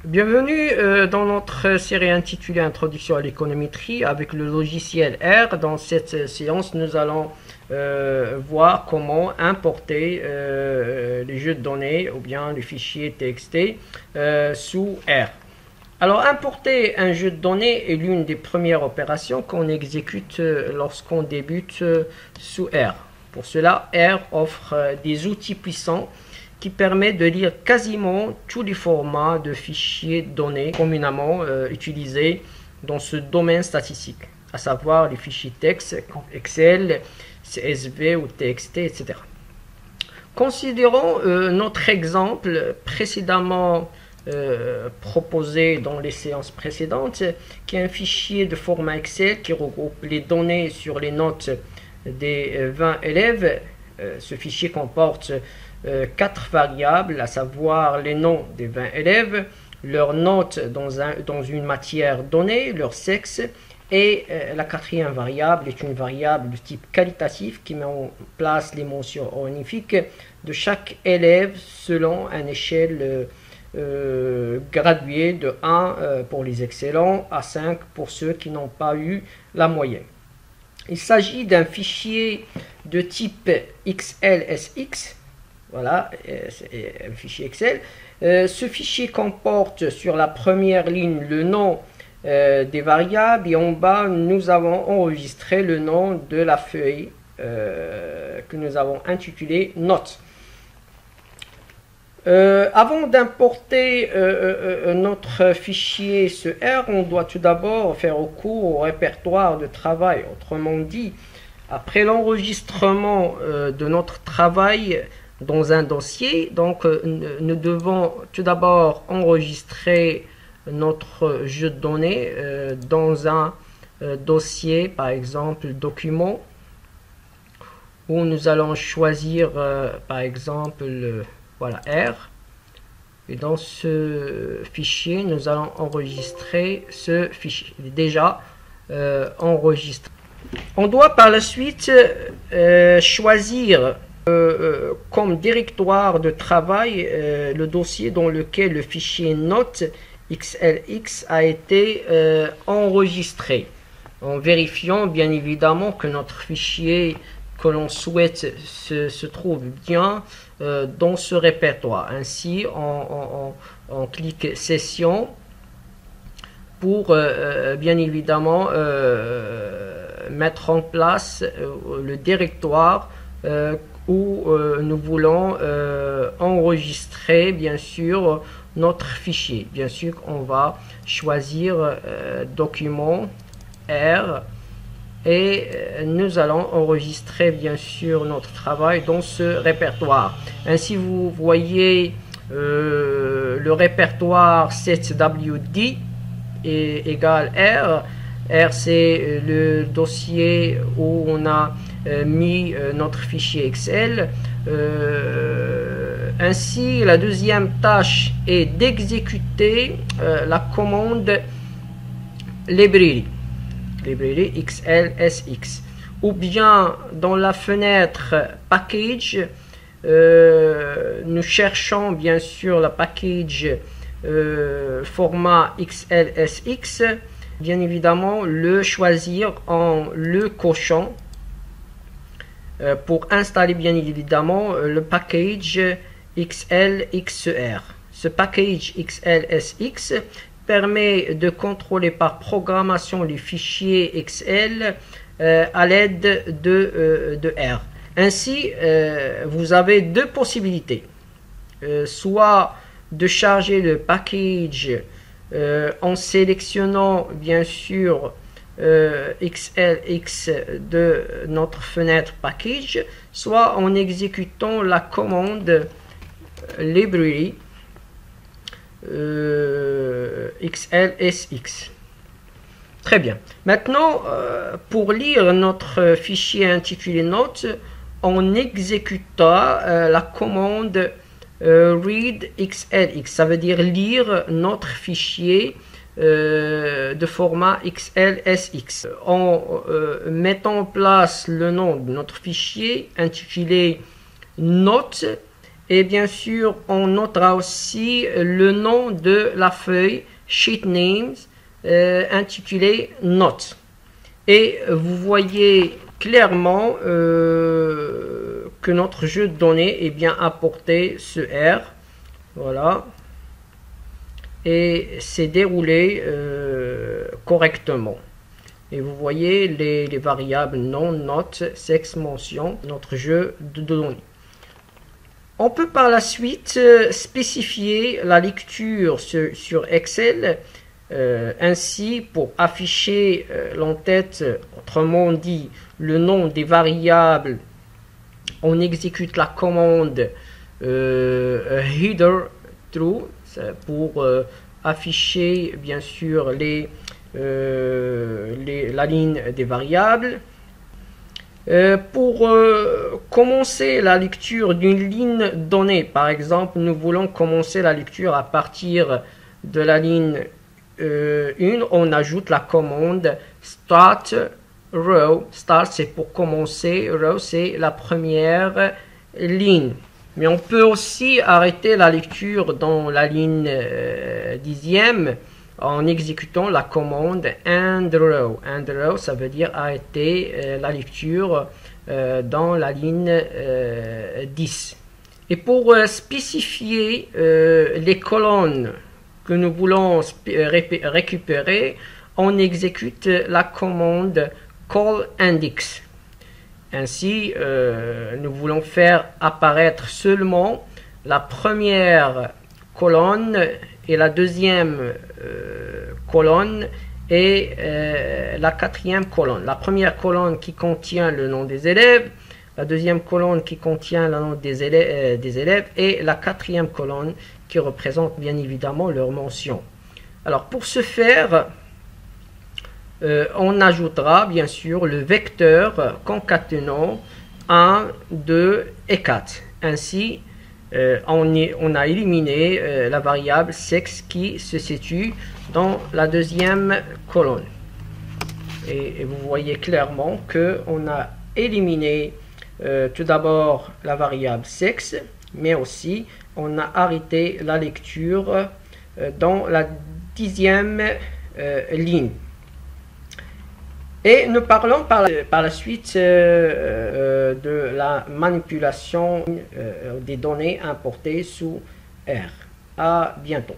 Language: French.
Bienvenue dans notre série intitulée Introduction à l'économétrie avec le logiciel R. Dans cette séance, nous allons voir comment importer les jeux de données ou bien les fichiers TXT sous R. Alors, importer un jeu de données est l'une des premières opérations qu'on exécute lorsqu'on débute sous R. Pour cela, R offre des outils puissants qui permet de lire quasiment tous les formats de fichiers de données communément utilisés dans ce domaine statistique, à savoir les fichiers texte, Excel, CSV ou TXT, etc. Considérons notre exemple précédemment proposé dans les séances précédentes, qui est un fichier de format Excel qui regroupe les données sur les notes des 20 élèves. Ce fichier comporte 4 variables, à savoir les noms des 20 élèves, leurs notes dans une matière donnée, leur sexe, et la quatrième variable est une variable de type qualitatif qui met en place les mentions honorifiques de chaque élève selon une échelle graduée de 1 pour les excellents à 5 pour ceux qui n'ont pas eu la moyenne. Il s'agit d'un fichier de type XLSX. Voilà, c'est un fichier Excel. Ce fichier comporte sur la première ligne le nom des variables et en bas, nous avons enregistré le nom de la feuille que nous avons intitulée Notes. Avant d'importer notre fichier ce R, on doit tout d'abord faire recours au répertoire de travail. Autrement dit, après l'enregistrement de notre travail dans un dossier, donc nous devons tout d'abord enregistrer notre jeu de données dans un dossier, par exemple document, où nous allons choisir par exemple voilà, R, et dans ce fichier nous allons enregistrer ce fichier déjà enregistré. On doit par la suite choisir comme directoire de travail le dossier dans lequel le fichier note XLX a été enregistré, en vérifiant bien évidemment que notre fichier que l'on souhaite se trouve bien dans ce répertoire. Ainsi, on clique Session pour bien évidemment mettre en place le directoire où nous voulons enregistrer bien sûr notre fichier. Bien sûr, on va choisir document R et nous allons enregistrer bien sûr notre travail dans ce répertoire. Ainsi, vous voyez le répertoire setwd est égal R. R, c'est le dossier où on a mis notre fichier Excel. Ainsi, la deuxième tâche est d'exécuter la commande library XLSX, ou bien dans la fenêtre package, nous cherchons bien sûr la package format XLSX, bien évidemment le choisir en le cochant pour installer bien évidemment le package XLXR. Ce package XLSX permet de contrôler par programmation les fichiers Excel à l'aide de R. Ainsi, vous avez deux possibilités. Soit de charger le package en sélectionnant bien sûr XLX de notre fenêtre package, soit en exécutant la commande library XLSX. Très bien. Maintenant, pour lire notre fichier intitulé Notes, on exécuta la commande read XLX. Ça veut dire lire notre fichier de format XLSX. En mettant en place le nom de notre fichier intitulé Notes Et bien sûr, on notera aussi le nom de la feuille sheet names intitulée notes. Et vous voyez clairement que notre jeu de données est bien apporté ce R. Voilà. Et c'est déroulé correctement. Et vous voyez les variables nom, note, sexe, mention, notre jeu de données. On peut par la suite spécifier la lecture sur Excel. Ainsi, pour afficher l'entête, autrement dit, le nom des variables, on exécute la commande header true pour afficher bien sûr la ligne des variables. Pour commencer la lecture d'une ligne donnée, par exemple, nous voulons commencer la lecture à partir de la ligne 1, on ajoute la commande start row. Start, c'est pour commencer, row, c'est la première ligne. Mais on peut aussi arrêter la lecture dans la ligne 10e en exécutant la commande end row. End row, ça veut dire arrêter la lecture dans la ligne 10. Et pour spécifier les colonnes que nous voulons récupérer, on exécute la commande call index. Ainsi, nous voulons faire apparaître seulement la première colonne et la deuxième colonne et la quatrième colonne. La première colonne qui contient le nom des élèves, la deuxième colonne qui contient le nom des élèves et la quatrième colonne qui représente bien évidemment leur mention. Alors pour ce faire, on ajoutera bien sûr le vecteur concaténant 1, 2 et 4. Ainsi, on a éliminé la variable sexe qui se situe dans la deuxième colonne. Et vous voyez clairement qu'on a éliminé tout d'abord la variable sexe, mais aussi on a arrêté la lecture dans la 10e ligne. Et nous parlons par la suite de la manipulation des données importées sous R. À bientôt.